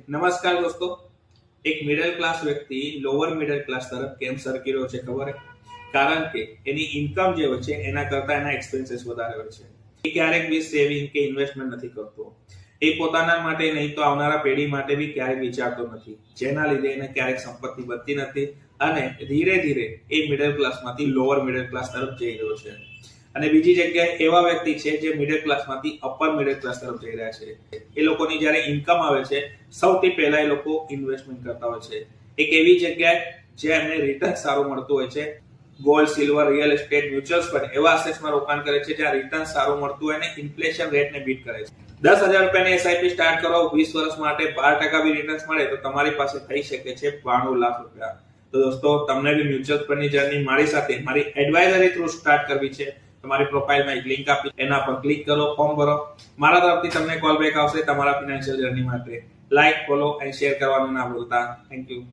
નમસ્કાર દોસ્તો, એક મિડલ ક્લાસ વ્યક્તિ લોઅર મિડલ ક્લાસ તરફ કેમ સરકી રહ્યો છે ખબર? કારણ કે એની ઇન્કમ જે હોય છે એના કરતા એના એક્સપેન્સીસ વધારે હોય છે. એ ક્યારેક બી સેવિંગ કે ઇન્વેસ્ટમેન્ટ નથી કરતો. એ પોતાના માટે નહીં તો આવનારા પેઢી માટે બી ક્યારેક વિચારતો નથી, જેના લીધે એને ક્યારેક સંપત્તિ બનતી નથી અને ધીરે ધીરે એ મિડલ ક્લાસમાંથી લોઅર મિડલ ક્લાસ તરફ જઈ રહ્યો છે. અને બીજી જગ્યાએ એવા વ્યક્તિ છે જે મિડલ ક્લાસમાંથી અપર મિડલ ક્લાસ તરફ જઈ રહ્યા છે. એ લોકોની જ્યારે ઇન્કમ આવે છે સૌથી પહેલા એ લોકો ઇન્વેસ્ટમેન્ટ કરતા હોય છે એક એવી જગ્યાએ જે એમને રિટર્ન સારું મળતું હોય છે. Gold, silver, real estate, mutual fund એવા એસેટ્સમાં રોકાણ કરે છે જ્યાં રિટર્ન સારું મળતું હોય અને ઇન્ફ્લેશન રેટને બીટ કરે છે. 10,000 રૂપિયાની એસઆઈપી સ્ટાર્ટ કરો, 20 વર્ષ માટે 12% બી રિટર્ન્સ મળે તો તમારી પાસે થઈ શકે છે 92 લાખ રૂપિયા. તો દોસ્તો, તમને બી મ્યુચ્યુઅલ ફંડની જર્ની મારી સાથે મારી એડવાઇઝરી થ્રુ સ્ટાર્ટ કરવી છે. તમારી પ્રોફાઇલમાં એક લિંક આપી, એના પર ક્લિક કરો, ફોર્મ ભરો. મારા તરફથી તમને કોલ બેક આવશે તમારા ફિનાન્શિયલ જર્ની માટે. લાઈક, ફોલો એન્ડ શેર કરવાનું ના ભૂલતા. Thank you.